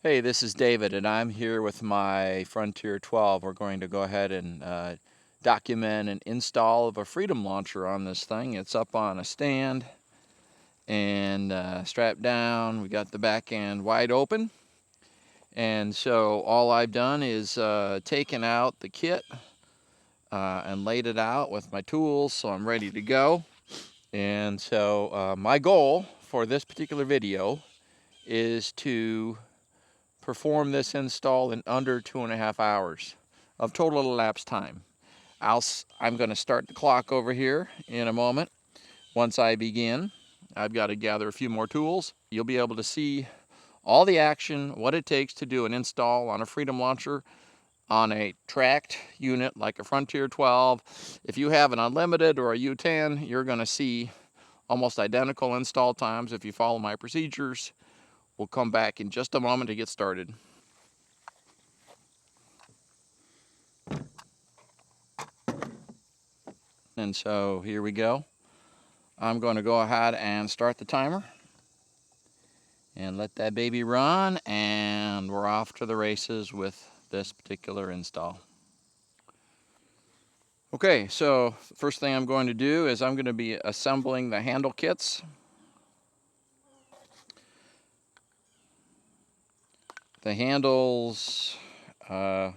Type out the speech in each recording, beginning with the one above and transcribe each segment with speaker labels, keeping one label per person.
Speaker 1: Hey, this is David, and I'm here with my Frontier 12. We're going to go ahead and document an install of a Freedom Launcher on this thing. It's up on a stand and strapped down. We got the back end wide open. And so all I've done is taken out the kit and laid it out with my tools, so I'm ready to go. And so my goal for this particular video is to perform this install in under 2.5 hours of total elapsed time. I'm going to start the clock over here in a moment. Once I begin, I've got to gather a few more tools. You'll be able to see all the action, what it takes to do an install on a Freedom Launcher on a tracked unit like a Frontier 12. If you have an Unlimited or a U10, you're going to see almost identical install times if you follow my procedures. We'll come back in just a moment to get started. And so here we go. I'm going to go ahead and start the timer and let that baby run, and we're off to the races with this particular install. Okay, so first thing I'm going to do is I'm going to be assembling the handle kits. The handles, the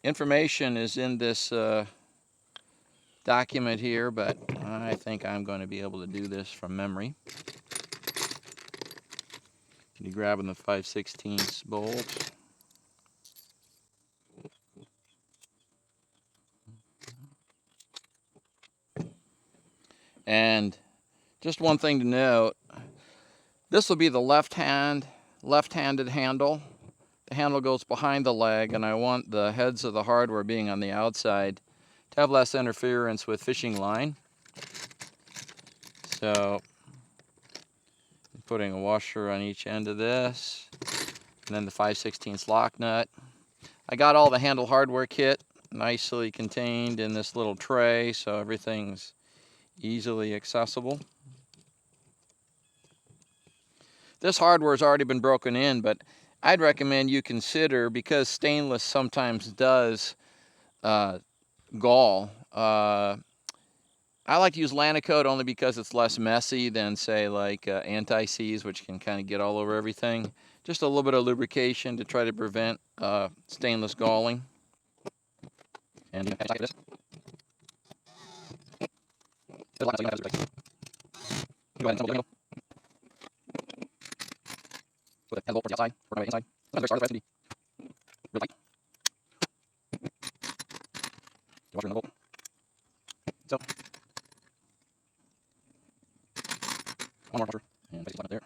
Speaker 1: information is in this document here, but I think I'm going to be able to do this from memory. You're grabbing the 5/16 bolt. And just one thing to note, this will be the left-handed handle. The handle goes behind the leg, and I want the heads of the hardware being on the outside to have less interference with fishing line. So I'm putting a washer on each end of this, and then the 5/16 lock nut. I got all the handle hardware kit nicely contained in this little tray, so everything's easily accessible. This hardware has already been broken in, but I'd recommend you consider, because stainless sometimes does gall. I like to use Lanacoat only because it's less messy than, say, like anti-seize, which can kind of get all over everything. Just a little bit of lubrication to try to prevent stainless galling. And go ahead and assemble the handle. With the head bolt for the outside, work my way inside. Sometimes very hard, the really tight. The washer and the bolt. So, one more washer, and place it there.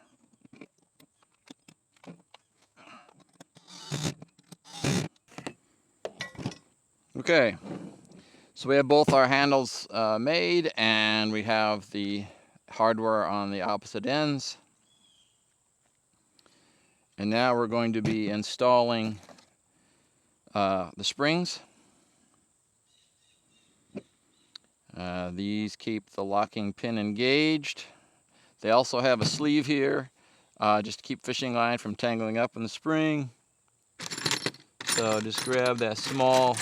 Speaker 1: Okay, so we have both our handles made, and we have the hardware on the opposite ends. And now we're going to be installing the springs. These keep the locking pin engaged. They also have a sleeve here just to keep fishing line from tangling up in the spring. So just grab that small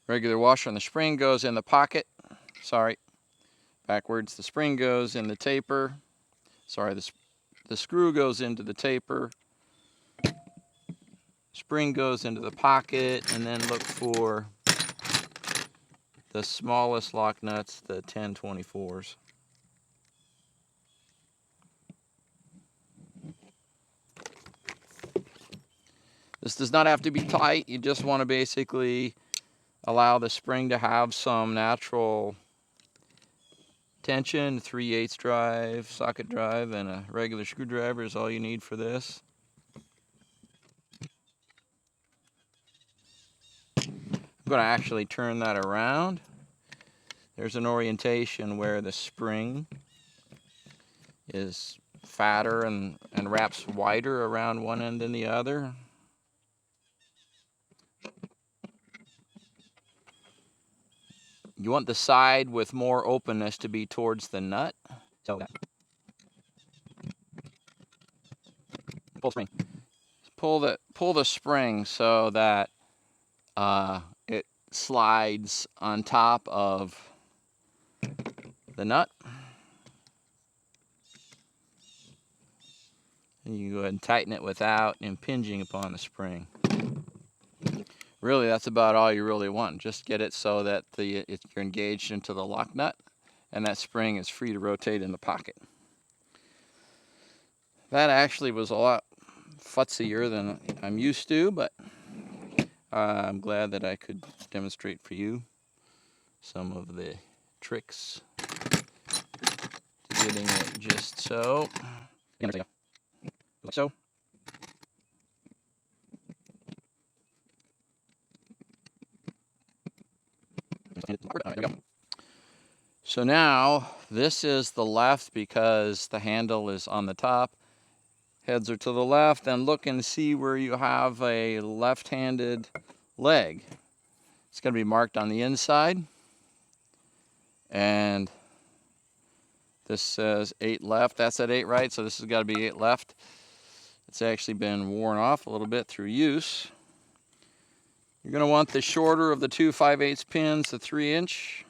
Speaker 1: regular washer, and the spring goes in the pocket. Sorry, backwards. The spring goes in the taper. Sorry, the screw goes into the taper. Spring goes into the pocket, and then look for the smallest lock nuts, the 1024s. This does not have to be tight. You just want to basically allow the spring to have some natural tension. 3/8 drive, socket drive, and a regular screwdriver is all you need for this. I'm going to actually turn that around. There's an orientation where the spring is fatter and wraps wider around one end than the other. you want the side with more openness to be towards the nut. So pull spring. Pull the spring so that it slides on top of the nut. And you go ahead and tighten it without impinging upon the spring. Really, that's about all you really want. Just get it so that you're engaged into the lock nut, and that spring is free to rotate in the pocket. That actually was a lot futzier than I'm used to, but I'm glad that I could demonstrate for you some of the tricks to getting it just so. Like so. So now this is the left because the handle is on the top. Heads are to the left, and look and see where you have a left-handed leg. It's going to be marked on the inside. And this says 8 left. That's at 8 right, so this has got to be 8 left. It's actually been worn off a little bit through use. You're going to want the shorter of the two 5/8 pins, the 3-inch.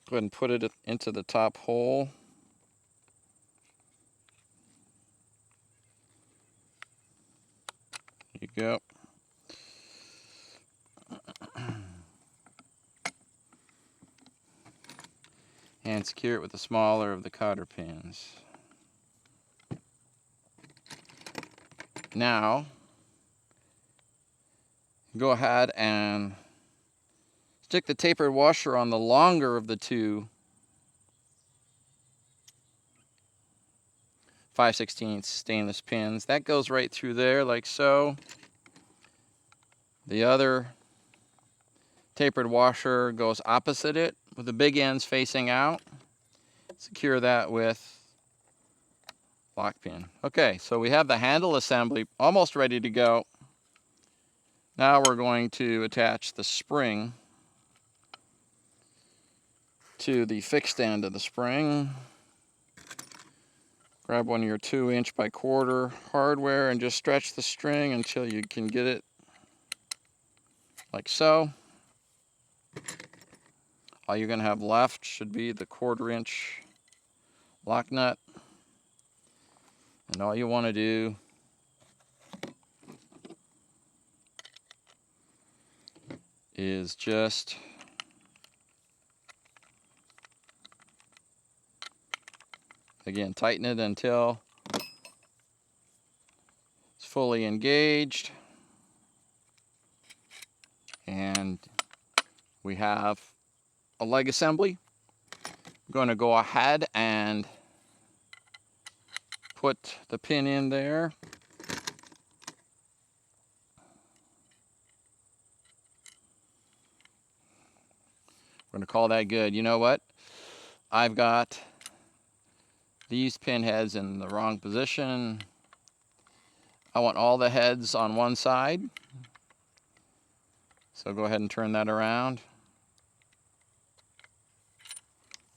Speaker 1: Go ahead and put it into the top hole. There you go. And secure it with the smaller of the cotter pins. Now, go ahead and stick the tapered washer on the longer of the two 5/16 stainless pins. That goes right through there like so. The other tapered washer goes opposite it with the big ends facing out. Secure that with lock pin. Okay, so we have the handle assembly almost ready to go. Now we're going to attach the spring to the fixed end of the spring. Grab one of your 2-inch by 1/4 hardware and just stretch the string until you can get it like so. All you're going to have left should be the 1/4-inch lock nut. And all you want to do is just again tighten it until it's fully engaged. And we have a leg assembly. I'm going to go ahead and put the pin in there. We're going to call that good. You know what? I've got these pin heads in the wrong position. I want all the heads on one side. So go ahead and turn that around.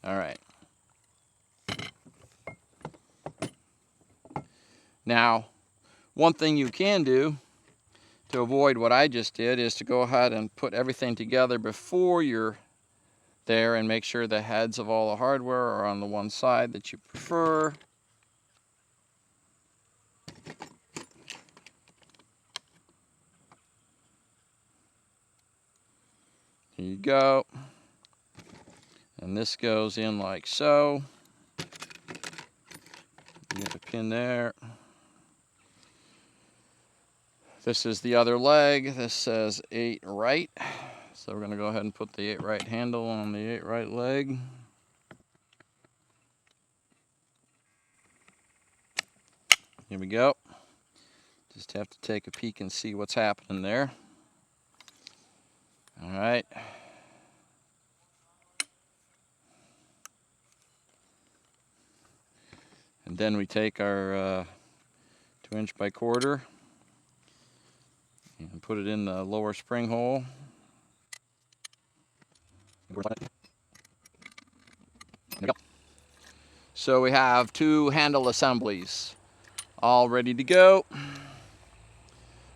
Speaker 1: All right. Now, one thing you can do to avoid what I just did is to go ahead and put everything together before you're there and make sure the heads of all the hardware are on the one side that you prefer. Here you go. And this goes in like so. You get the pin there. This is the other leg. This says 8 right. So we're going to go ahead and put the 8 right handle on the 8 right leg. Here we go. Just have to take a peek and see what's happening there. All right. And then we take our 2-inch by 1/4 And put it in the lower spring hole. There we go. So we have 2 handle assemblies all ready to go. I'm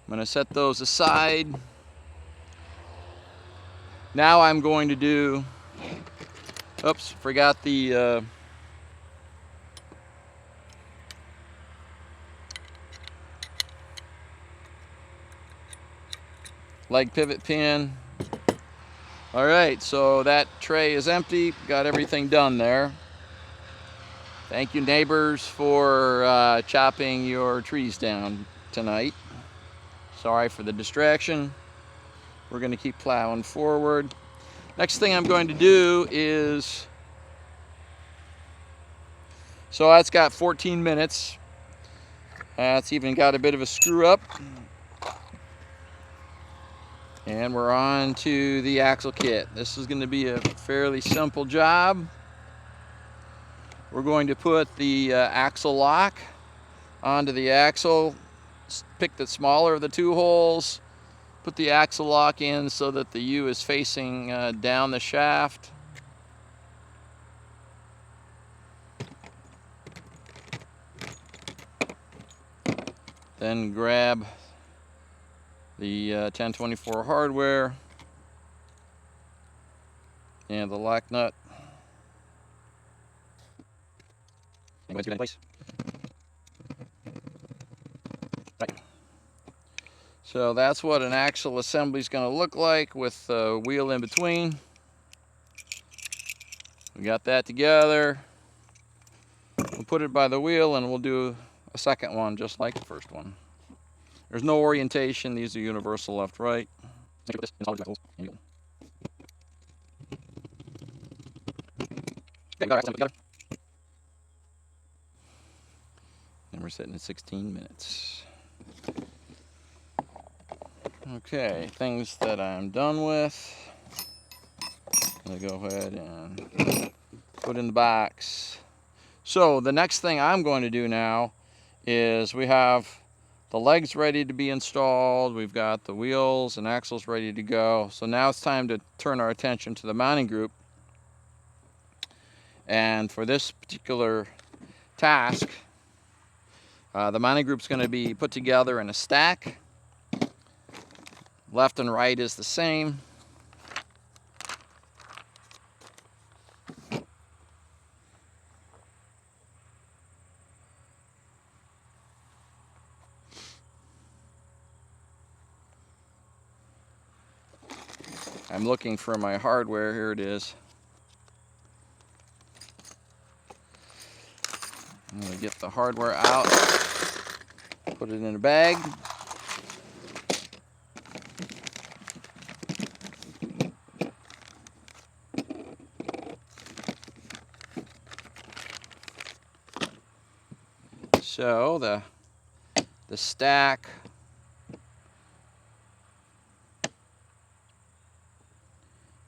Speaker 1: going to set those aside. Now I'm going to do, oops, forgot the leg pivot pin. All right, so that tray is empty. Got everything done there. Thank you, neighbors, for chopping your trees down tonight. Sorry for the distraction. We're going to keep plowing forward. Next thing I'm going to do is, so that's got 14 minutes. It's even got a bit of a screw up. And we're on to the axle kit. This is going to be a fairly simple job. We're going to put the axle lock onto the axle, pick the smaller of the 2 holes, put the axle lock in so that the U is facing down the shaft. Then grab the 1024 hardware and the lock nut. And go into place. Right. So that's what an axle assembly is going to look like with the wheel in between. We got that together. We'll put it by the wheel and we'll do a second one just like the first one. There's no orientation. These are universal left, right. And we're sitting at 16 minutes. Okay, things that I'm done with. I'm gonna go ahead and put in the box. So the next thing I'm going to do now is we have the legs ready to be installed. We've got the wheels and axles ready to go. So now it's time to turn our attention to the mounting group. And for this particular task, the mounting group is going to be put together in a stack. Left and right is the same. I'm looking for my hardware. Here it is. I'm going to get the hardware out, put it in a bag. So the stack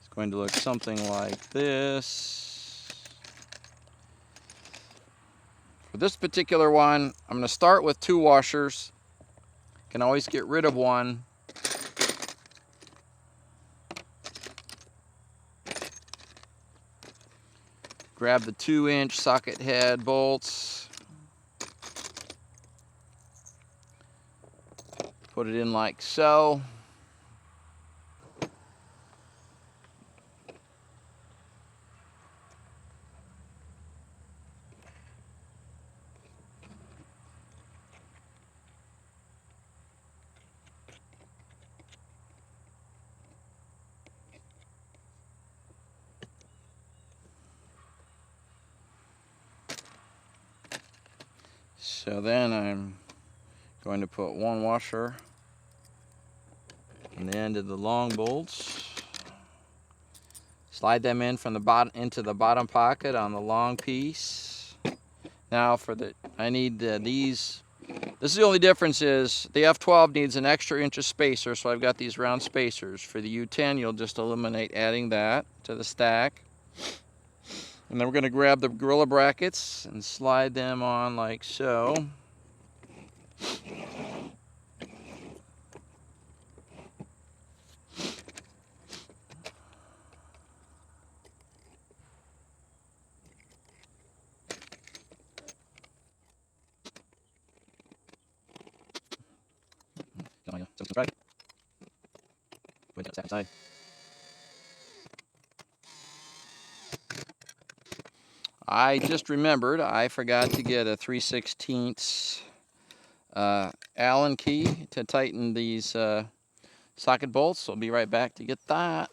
Speaker 1: is going to look something like this. For this particular one, I'm going to start with 2 washers. Can always get rid of one. Grab the 2-inch socket head bolts. Put it in like so. So then I'm going to put 1 washer on the end of the long bolts. Slide them in from the bottom into the bottom pocket on the long piece. Now for the, I need these. This is the only difference is the F12 needs an extra inch of spacer, so I've got these round spacers. For the U10, you'll just eliminate adding that to the stack. And then we're going to grab the Gorilla brackets and slide them on like so. Right. Wait, that's outside. I just remembered I forgot to get a 3/16 Allen key to tighten these socket bolts. So I'll be right back to get that.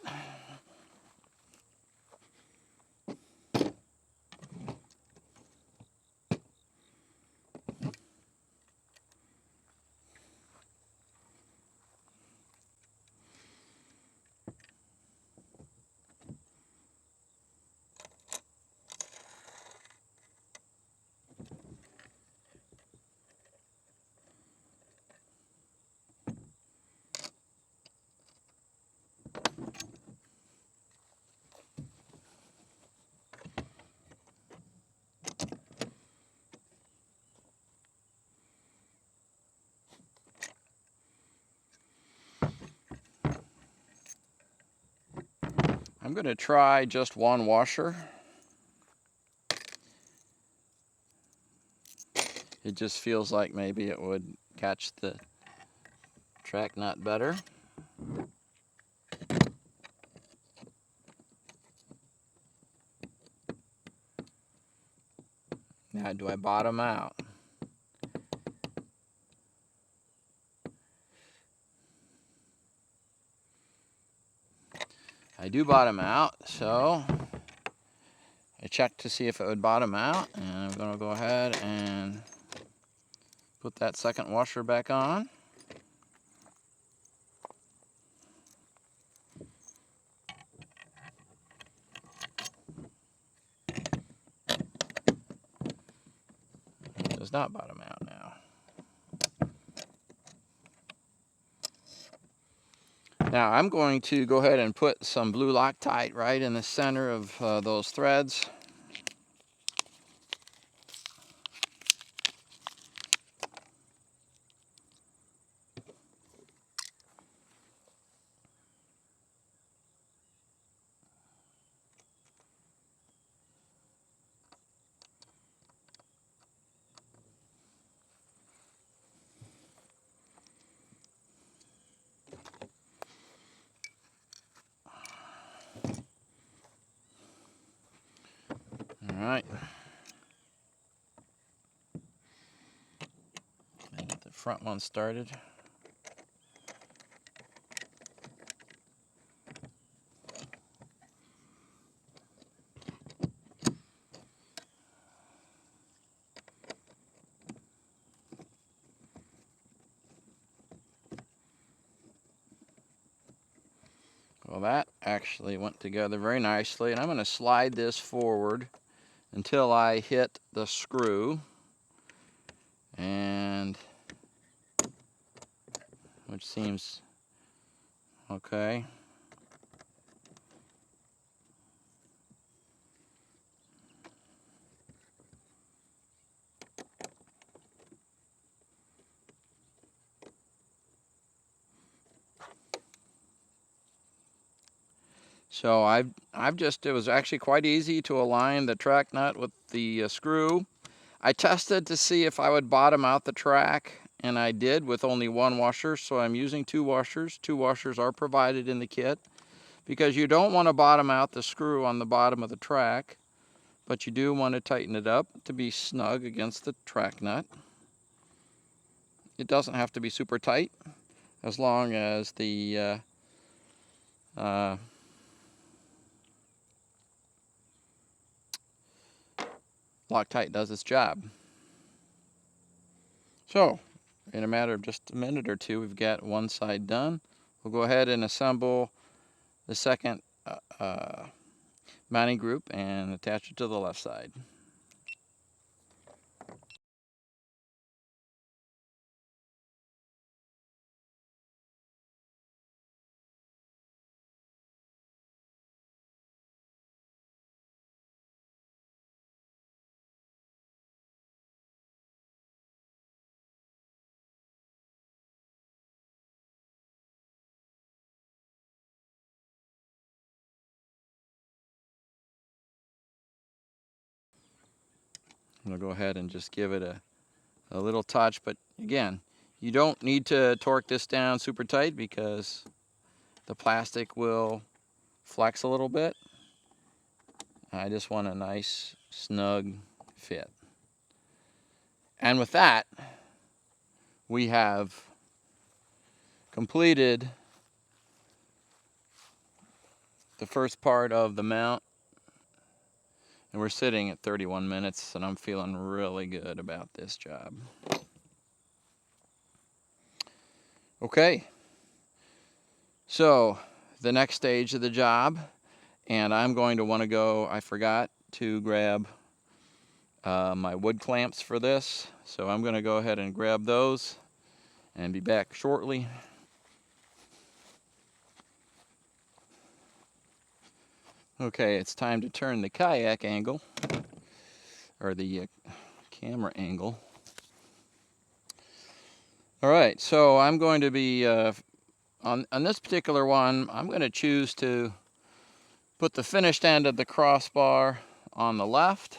Speaker 1: I'm going to try just one washer. It just feels like maybe it would catch the track nut better. Now, do I bottom out? I do bottom out, so I checked to see if it would bottom out, and I'm going to go ahead and put that second washer back on. It does not bottom out now. Now I'm going to go ahead and put some blue Loctite right in the center of those threads. All right. Get the front one started. Well, that actually went together very nicely, and I'm going to slide this forward until I hit the screw, and which seems okay. So it was actually quite easy to align the track nut with the screw. I tested to see if I would bottom out the track, and I did with only one washer, so I'm using two washers. Two washers are provided in the kit because you don't want to bottom out the screw on the bottom of the track, but you do want to tighten it up to be snug against the track nut. It doesn't have to be super tight as long as the Loctite does its job. So, in a matter of just a minute or two, we've got one side done. We'll go ahead and assemble the second mounting group and attach it to the left side. I'm going to go ahead and just give it a little touch, but again, You don't need to torque this down super tight because the plastic will flex a little bit. I just want a nice snug fit. And with that, we have completed the first part of the mount, and we're sitting at 31 minutes, and I'm feeling really good about this job. Okay, so the next stage of the job, and I'm going to want to go, I forgot to grab my wood clamps for this, so I'm going to go ahead and grab those and be back shortly. Okay, it's time to turn the kayak angle, or the camera angle. All right, so I'm going to be, on this particular one, I'm going to choose to put the finished end of the crossbar on the left,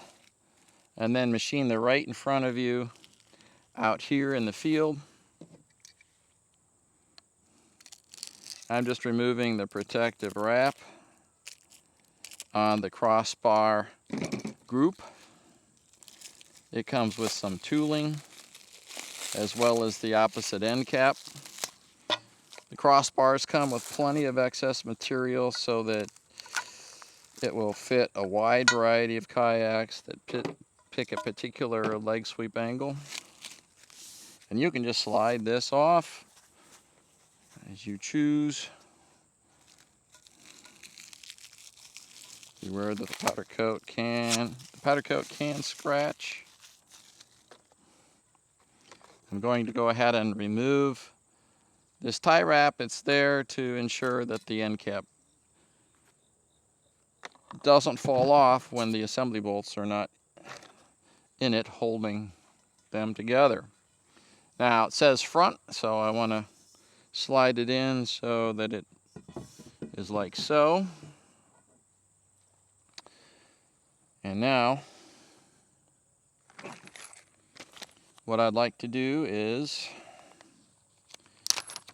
Speaker 1: and then machine the right in front of you out here in the field. I'm just removing the protective wrap on the crossbar group. It comes with some tooling as well as the opposite end cap. The crossbars come with plenty of excess material so that it will fit a wide variety of kayaks that pick a particular leg sweep angle. And you can just slide this off as you choose. Beware that the powder coat can scratch. I'm going to go ahead and remove this tie wrap. It's there to ensure that the end cap doesn't fall off when the assembly bolts are not in it holding them together. Now it says front, so I want to slide it in so that it is like so. And now what I'd like to do is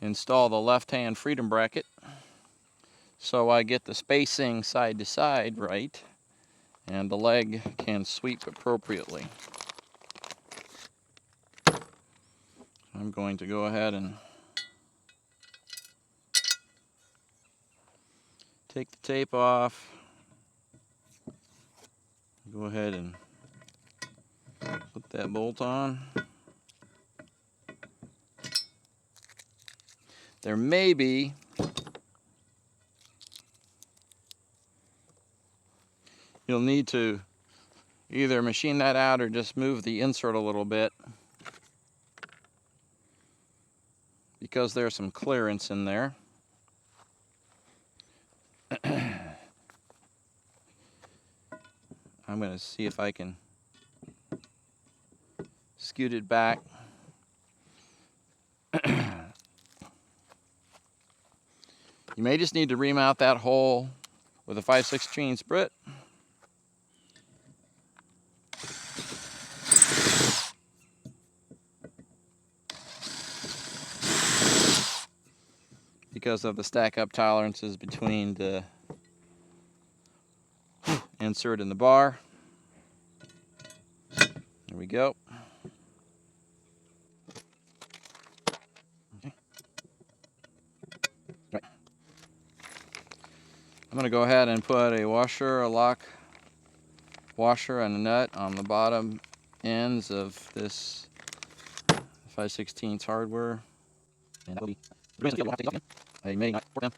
Speaker 1: install the left-hand freedom bracket so I get the spacing side to side right and the leg can sweep appropriately. I'm going to go ahead and take the tape off. Go ahead and put that bolt on. There may be you'll need to either machine that out or just move the insert a little bit because there's some clearance in there. I'm going to see if I can scoot it back. You may just need to remount that hole with a 5/16 Brit. Because of the stack-up tolerances between the insert and the bar. There we go. Okay. Right. I'm going to go ahead and put a washer, a lock washer, and a nut on the bottom ends of this 5/16 hardware. And that'll be I may not work them.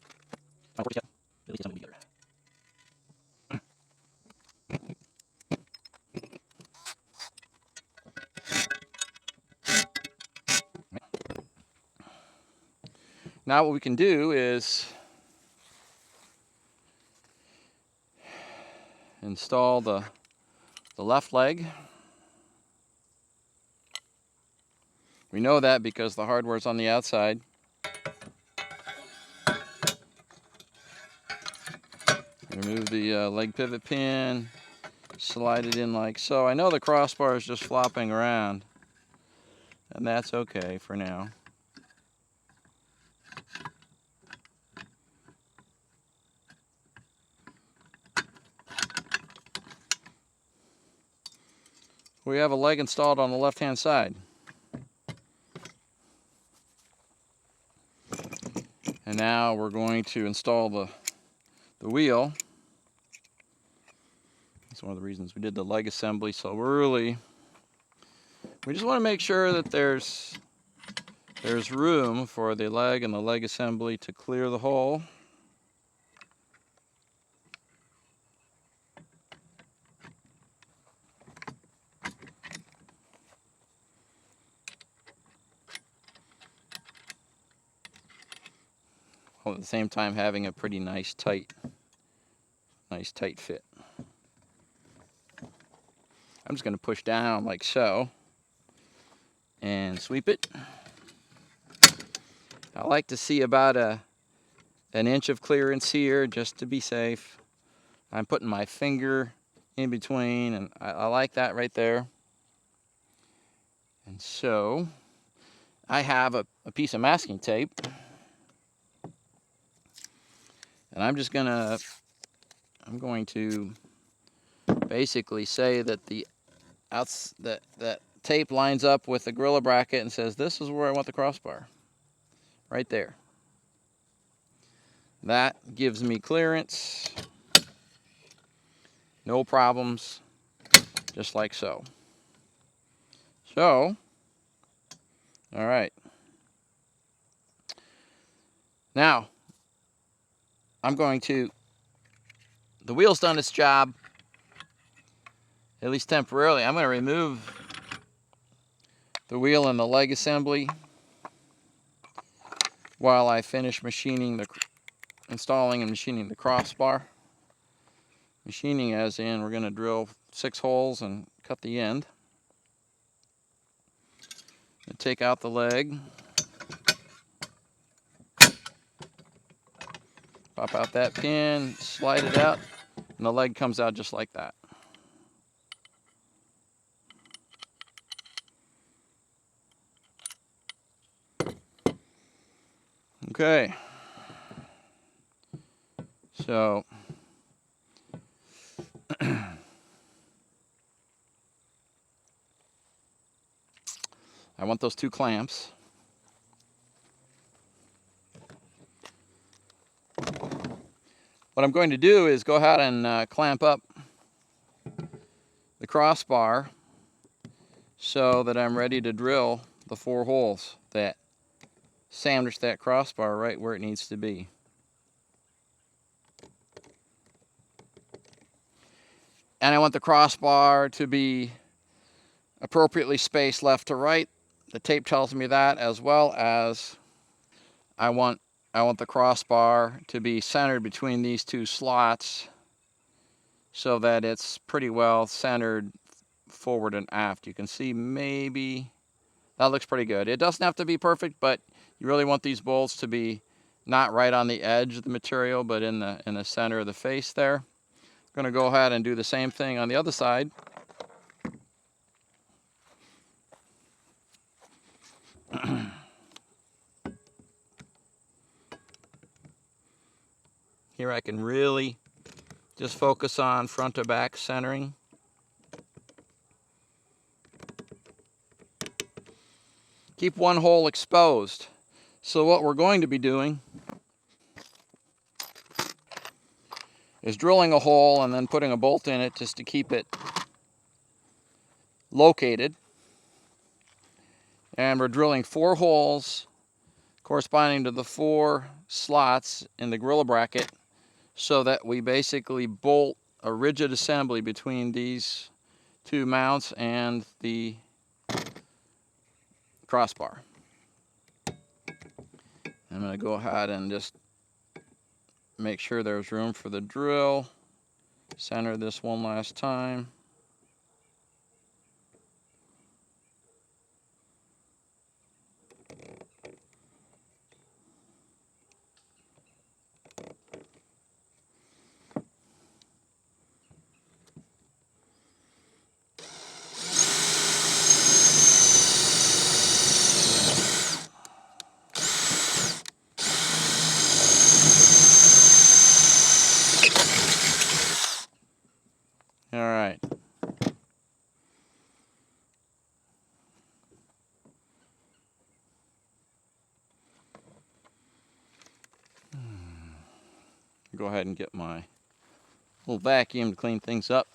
Speaker 1: Not work yet. At least something together. Now what we can do is install the left leg. We know that because the hardware is on the outside. Remove the leg pivot pin, slide it in like so. I know the crossbar is just flopping around. and that's okay for now. We have a leg installed on the left-hand side. And now we're going to install the wheel. That's one of the reasons we did the leg assembly so early. We just want to make sure that there's room for the leg and the leg assembly to clear the hole. While at the same time having a pretty nice tight fit. I'm just going to push down like so and sweep it. I like to see about an inch of clearance here just to be safe. I'm putting my finger in between, and I like that right there. And so I have a piece of masking tape, and I'm going to basically say that that tape lines up with the Gorilla bracket and says this is where I want the crossbar, right there. That gives me clearance, no problems, just like so. So, all right. Now, the wheel's done its job, at least temporarily. I'm going to remove the wheel and the leg assembly while I finish installing and machining the crossbar. Machining as in we're going to drill 6 holes and cut the end. And take out the leg. Pop out that pin, slide it out, and the leg comes out just like that. Okay. So I want those 2 clamps. What I'm going to do is go ahead and clamp up the crossbar so that I'm ready to drill the 4 holes that sandwich that crossbar right where it needs to be. And I want the crossbar to be appropriately spaced left to right. The tape tells me that, as well as I want the crossbar to be centered between these 2 slots so that it's pretty well centered forward and aft. You can see maybe that looks pretty good. It doesn't have to be perfect, but you really want these bolts to be not right on the edge of the material, but in the center of the face there. I'm going to go ahead and do the same thing on the other side. Here I can really just focus on front to back centering. Keep one hole exposed. So what we're going to be doing is drilling a hole and then putting a bolt in it just to keep it located. And we're drilling 4 holes corresponding to the 4 slots in the Gorilla bracket so that we basically bolt a rigid assembly between these 2 mounts and the crossbar. I'm going to go ahead and just make sure there's room for the drill. Center this one last time. go ahead and get my little vacuum to clean things up.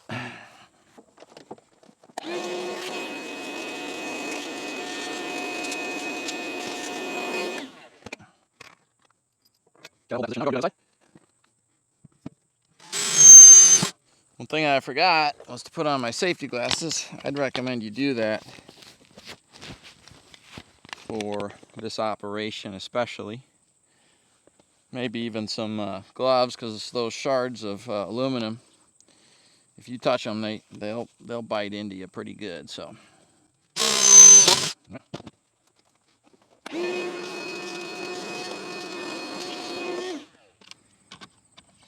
Speaker 1: One thing I forgot was to put on my safety glasses. I'd recommend you do that for this operation especially. Maybe even some gloves, because those shards of aluminum, if you touch them, they'll bite into you pretty good. So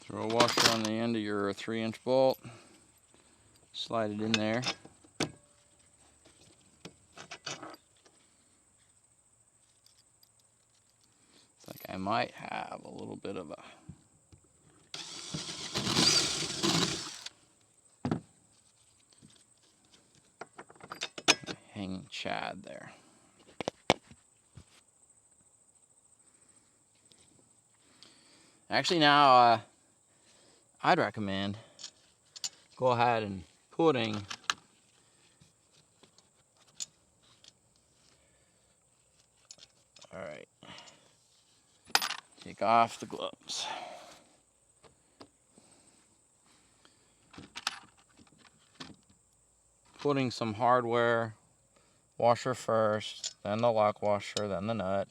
Speaker 1: throw a washer on the end of your 3-inch bolt, slide it in there. It's like I might have a little bit of a hanging chad there. Actually, now I'd recommend go ahead and putting take off the gloves. Putting some hardware washer first, then the lock washer, then the nut.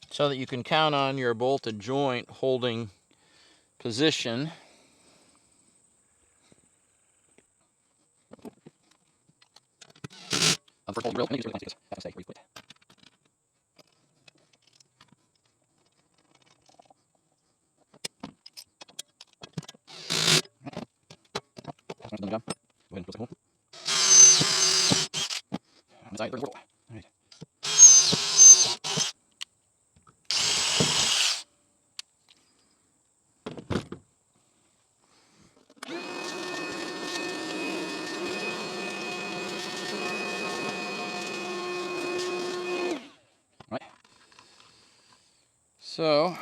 Speaker 1: So that you can count on your bolted joint holding position. For cold drill, I think it's really nice to have a stake where you put. That's done the job. Go ahead and put some hole. On the side, there's a portal. All right. Right. So,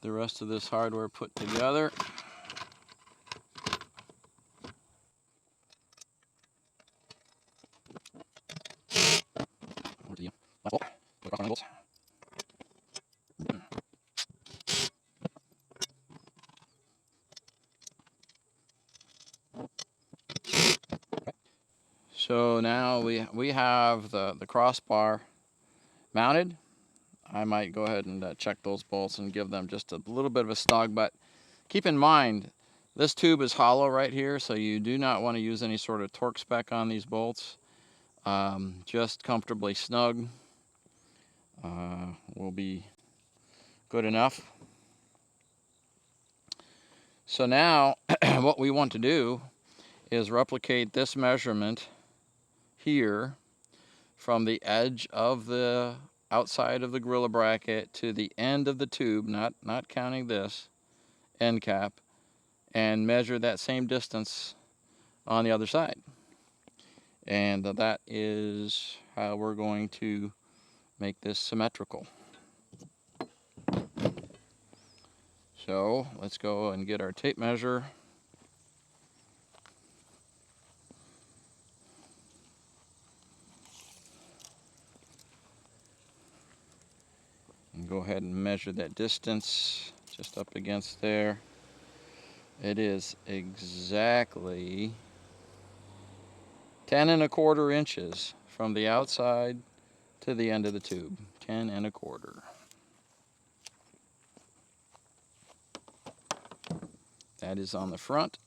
Speaker 1: the rest of this hardware put together. Where's the last bolt? Put across on the bolts. So now we have the crossbar mounted. I might go ahead and check those bolts and give them just a little bit of a snug, but keep in mind this tube is hollow right here, so you do not want to use any sort of torque spec on these bolts. Just comfortably snug will be good enough. So now what we want to do is replicate this measurement here from the edge of the outside of the gorilla bracket to the end of the tube, not counting this end cap, and measure that same distance on the other side. And that is how we're going to make this symmetrical. So let's go and get our tape measure. And go ahead and measure that distance just up against there. It is exactly 10 1/4 inches from the outside to the end of the tube. 10 1/4. That is on the front.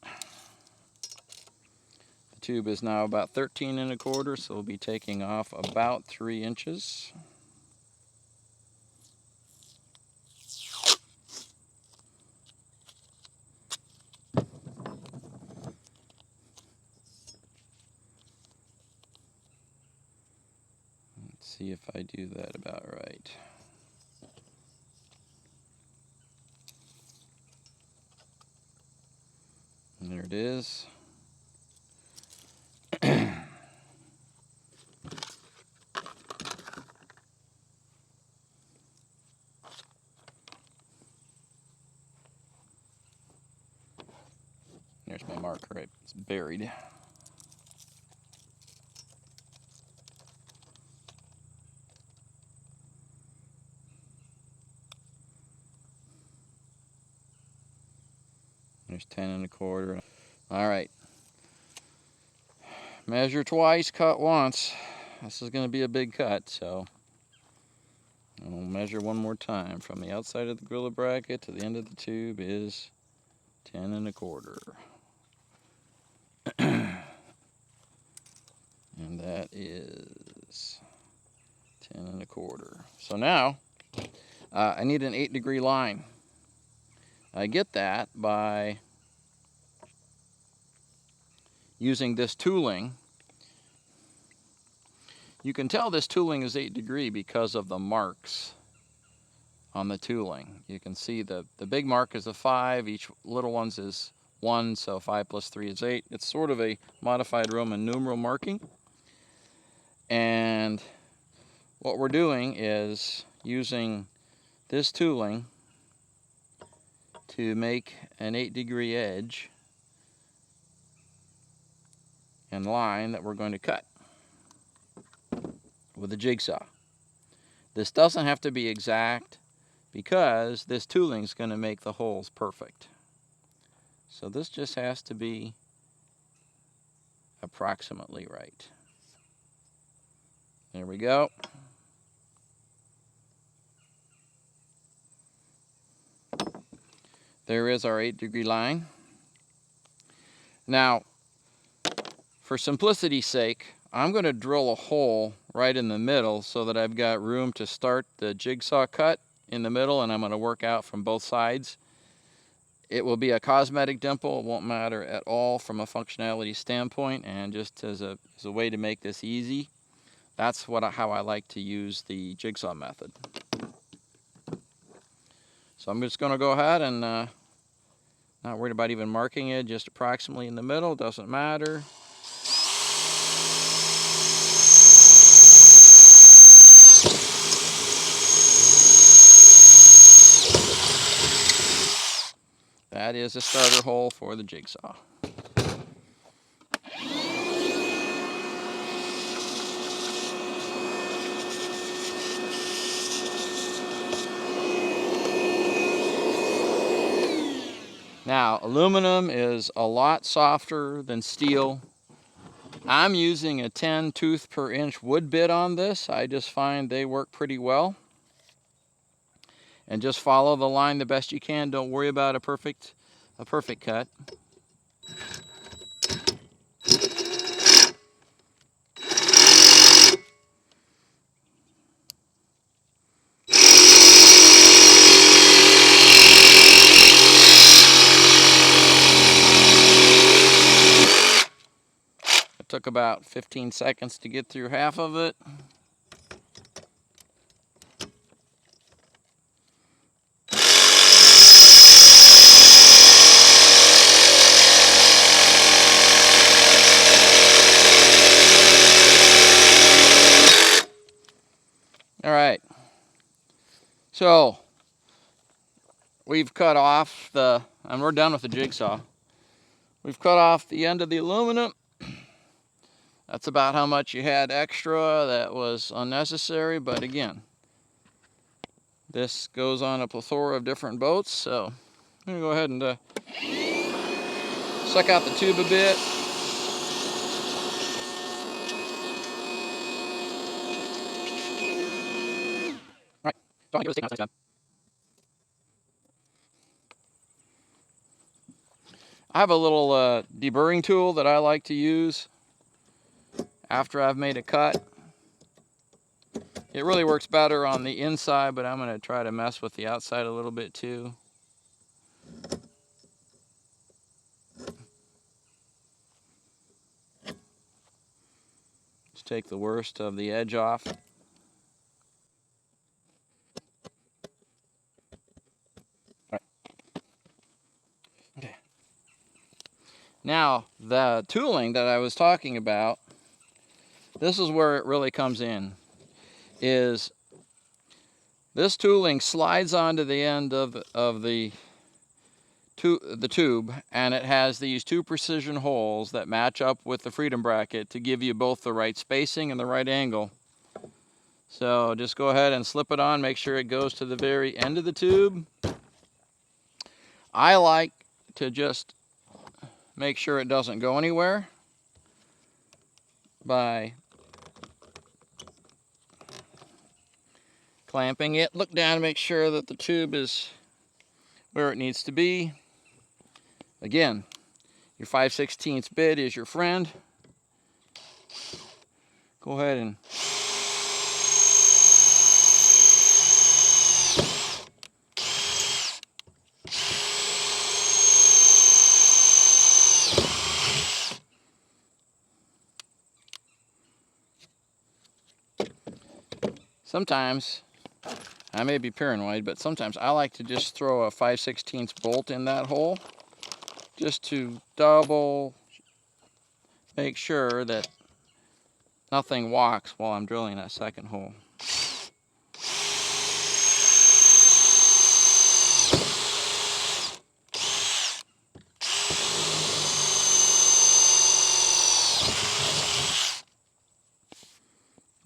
Speaker 1: The tube is now about 13 1/4, so we'll be taking off about 3 inches. Let's see if I do that about right. And there it is. There's my marker, right? It's buried. There's 10 1/4. All right. Measure twice, cut once. This is going to be a big cut, so I'll measure one more time. From the outside of the gorilla bracket to the end of the tube is 10 1/4. And that is 10 1/4. So now I need an 8-degree line. I get that by using this tooling. You can tell this tooling is 8 degree because of the marks on the tooling. You can see the big mark is a 5, each little one's is 1, so 5 plus 3 is 8. It's sort of a modified Roman numeral marking. And what we're doing is using this tooling to make an 8-degree edge and line that we're going to cut with a jigsaw. This doesn't have to be exact because this tooling is going to make the holes perfect. So this just has to be approximately right. There we go. There is our 8-degree line. Now, for simplicity's sake, I'm going to drill a hole right in the middle so that I've got room to start the jigsaw cut in the middle, and I'm going to work out from both sides. It will be a cosmetic dimple. It won't matter at all from a functionality standpoint, and just as a way to make this easy, that's how I like to use the jigsaw method. So I'm just going to go ahead and not worried about even marking it, just approximately in the middle, doesn't matter. That is a starter hole for the jigsaw. Now, aluminum is a lot softer than steel. I'm using a 10 tooth per inch wood bit on this. I just find they work pretty well. And just follow the line the best you can. Don't worry about a perfect cut. It took about 15 seconds to get through half of it. All right, so we've cut off and we're done with the jigsaw. We've cut off the end of the aluminum. That's about how much you had extra that was unnecessary, but again, this goes on a plethora of different boats, so I'm gonna go ahead and suck out the tube a bit. All right, don't give us a take time. I have a little deburring tool that I like to use after I've made a cut. It really works better on the inside, but I'm going to try to mess with the outside a little bit too. Just take the worst of the edge off. Okay. Now, the tooling that I was talking about, this is where it really comes in, is this tooling slides onto the end of the the tube, and it has these 2 precision holes that match up with the freedom bracket to give you both the right spacing and the right angle. So just go ahead and slip it on, make sure it goes to the very end of the tube. I like to just make sure it doesn't go anywhere by clamping it. Look down to make sure that the tube is where it needs to be. Again, your 5/16 bit is your friend. Go ahead and sometimes, I may be paranoid, but sometimes I like to just throw a 5/16 bolt in that hole just to double make sure that nothing walks while I'm drilling that second hole.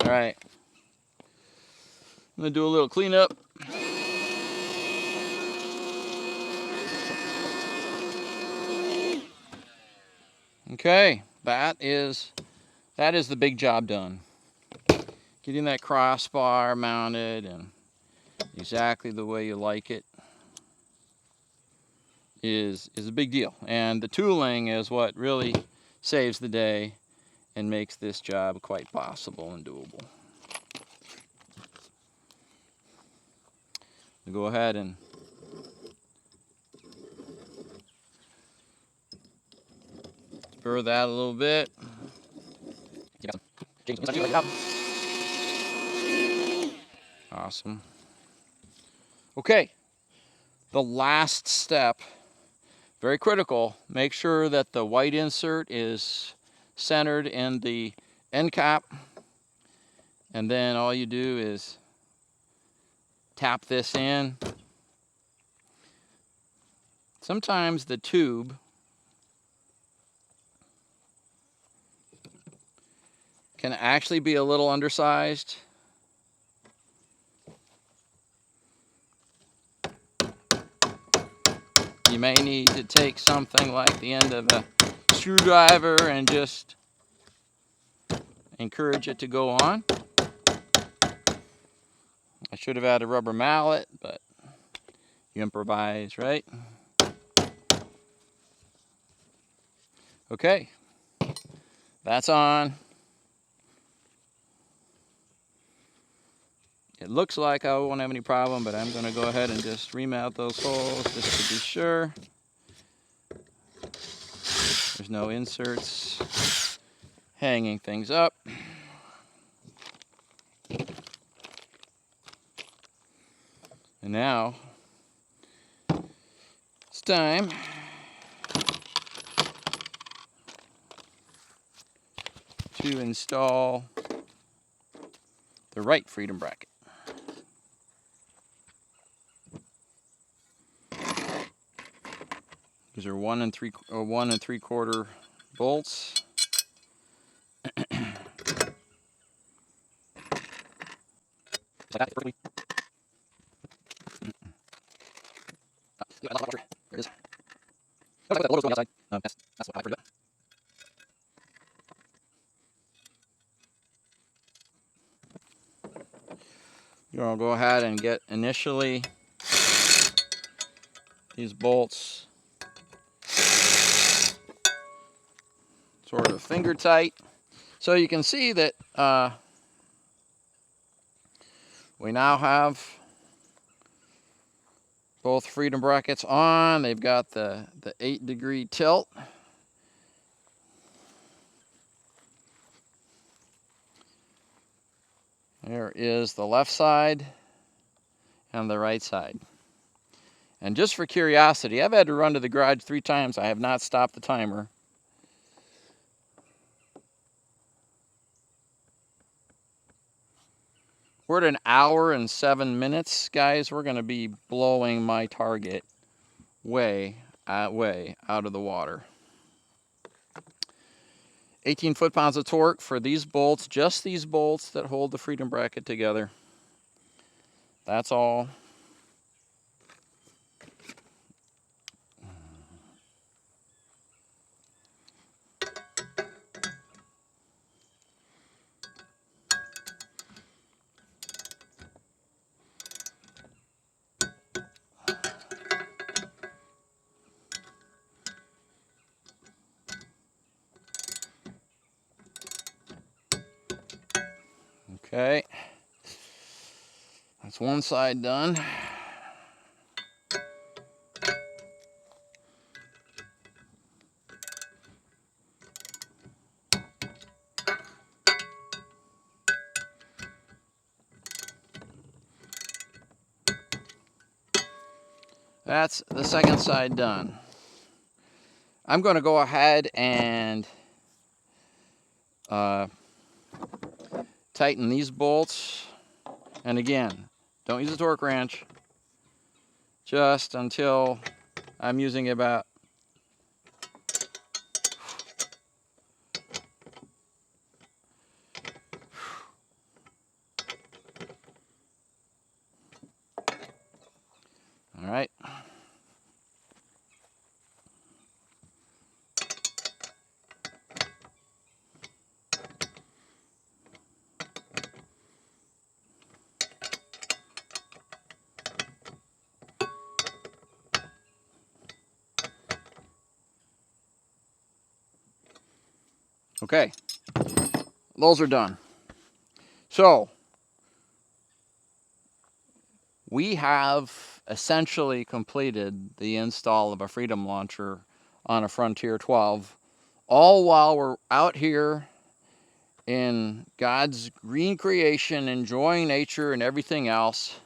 Speaker 1: All right, I'm gonna do a little cleanup. Okay, that is the big job done. Getting that crossbar mounted and exactly the way you like it is a big deal. And the tooling is what really saves the day and makes this job quite possible and doable. We'll go ahead and spur that a little bit. Awesome. Okay, the last step, very critical, make sure that the white insert is centered in the end cap, and then all you do is tap this in. Sometimes the tube can actually be a little undersized. You may need to take something like the end of a screwdriver and just encourage it to go on. I should have had a rubber mallet, but you improvise, right? Okay, that's on. It looks like I won't have any problem, but I'm going to go ahead and just remount those holes just to be sure. There's no inserts hanging things up. And now it's time to install the right freedom bracket. These are 1 3/4 bolts. There it is. That's what going outside. That's what I forgot. You'll go ahead and get initially these bolts sort of finger tight. So you can see that we now have both freedom brackets on. They've got the 8-degree tilt. There is the left side and the right side. And just for curiosity, I've had to run to the garage 3 times. I have not stopped the timer. We're at 1 hour and 7 minutes, guys. We're going to be blowing my target way way out of the water. 18 foot-pounds of torque for these bolts, just these bolts that hold the freedom bracket together. That's all. Okay, that's one side done. That's the second side done. I'm going to go ahead and tighten these bolts. And again, don't use a torque wrench, just until I'm using about all right. Okay, those are done. So we have essentially completed the install of a Freedom launcher on a Frontier 12, all while we're out here in God's green creation, enjoying nature and everything else.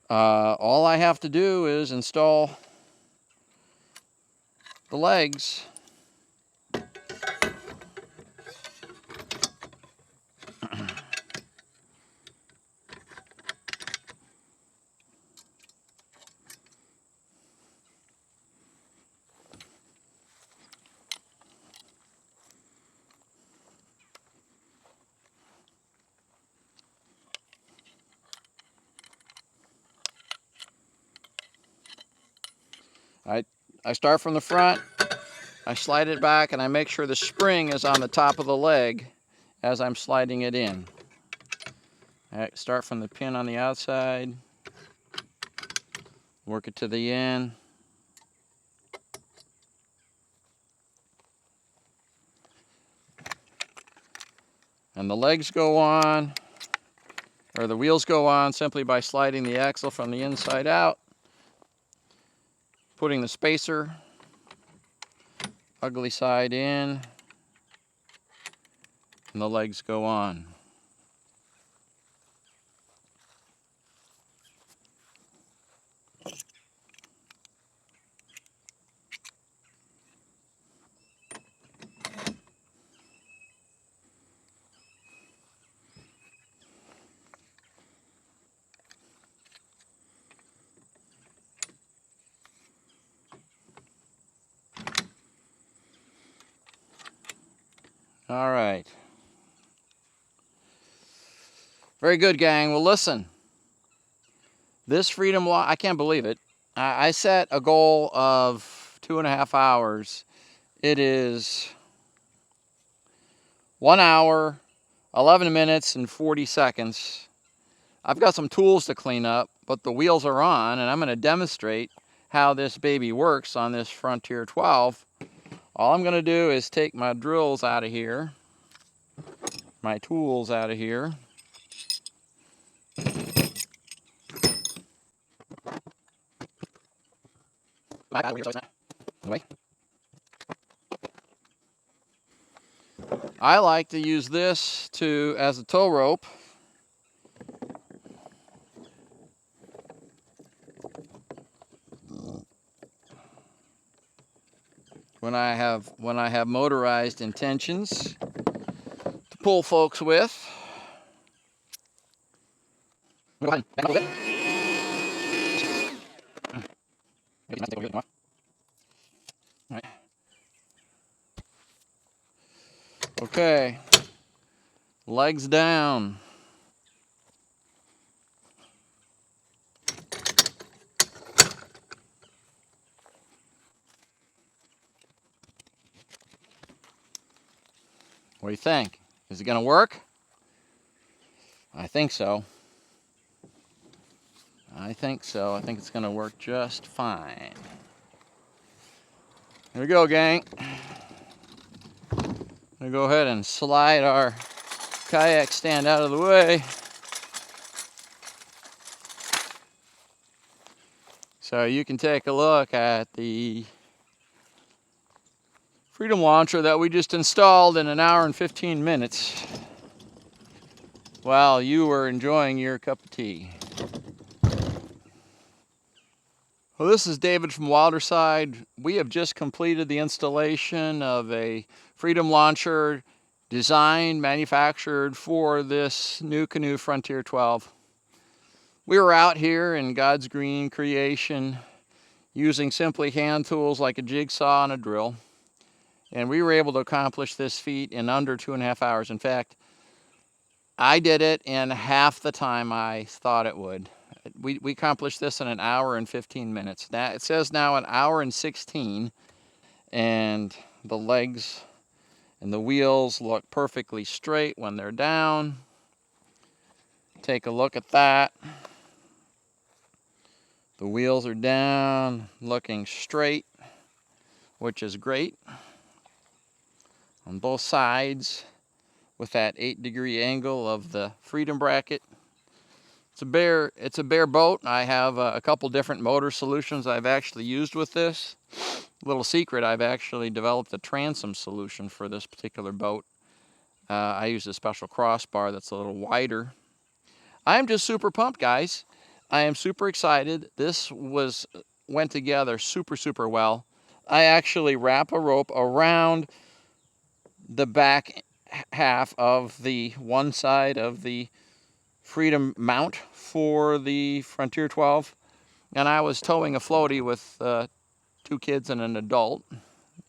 Speaker 1: All I have to do is install the legs. I start from the front, I slide it back, and I make sure the spring is on the top of the leg as I'm sliding it in. I start from the pin on the outside, work it to the end. And the legs go on, or the wheels go on simply by sliding the axle from the inside out, putting the spacer, ugly side in, and the legs go on. All right. Very good, gang. Well, listen. This Freedom Launcher, I can't believe it. I set a goal of 2.5 hours. It is 1 hour, 11 minutes, and 40 seconds. I've got some tools to clean up, but the wheels are on, and I'm going to demonstrate how this baby works on this Frontier 12. All I'm going to do is take my drills out of here, my tools out of here. I like to use this as a tow rope. When I have motorized intentions to pull folks with. Go ahead, back a little bit. Okay, legs down. What do you think? Is it going to work? I think so. I think so. I think it's going to work just fine. Here we go, gang. I'm going to go ahead and slide our kayak stand out of the way. So you can take a look at the Freedom Launcher that we just installed in 1 hour and 15 minutes while you were enjoying your cup of tea. Well, this is David from Wilderside. We have just completed the installation of a Freedom Launcher designed, manufactured for this NuCanoe Frontier 12. We were out here in God's green creation using simply hand tools like a jigsaw and a drill. And we were able to accomplish this feat in under 2.5 hours. In fact, I did it in half the time I thought it would. We accomplished this in 1 hour and 15 minutes. Now it says now 1 hour and 16, and the legs and the wheels look perfectly straight when they're down. Take a look at that. The wheels are down, looking straight, which is great. On both sides, with that 8-degree angle of the freedom bracket. It's a bare boat. I have a couple different motor solutions I've actually used with this. Little secret, I've actually developed a transom solution for this particular boat. I use a special crossbar that's a little wider. I'm just super pumped, guys. I am super excited. This went together super well. I actually wrap a rope around the back half of the one side of the Freedom mount for the Frontier 12, and I was towing a floaty with 2 kids and an adult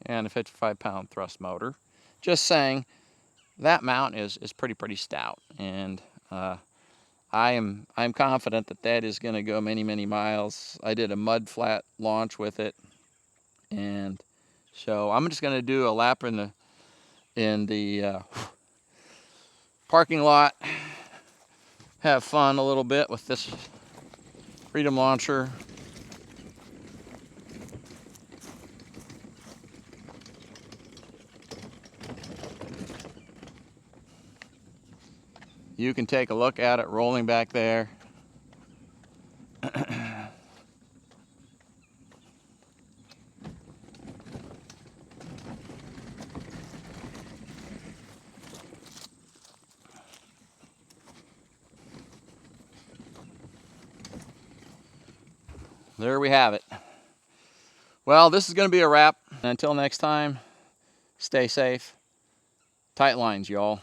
Speaker 1: and a 55-pound thrust motor. Just saying, that mount is pretty stout, and I'm confident that that is going to go many miles. I did a mud flat launch with it, and so I'm just going to do a lap in the parking lot. Have fun a little bit with this Freedom Launcher. You can take a look at it rolling back there. There we have it. Well, this is going to be a wrap. Until next time, stay safe. Tight lines, y'all.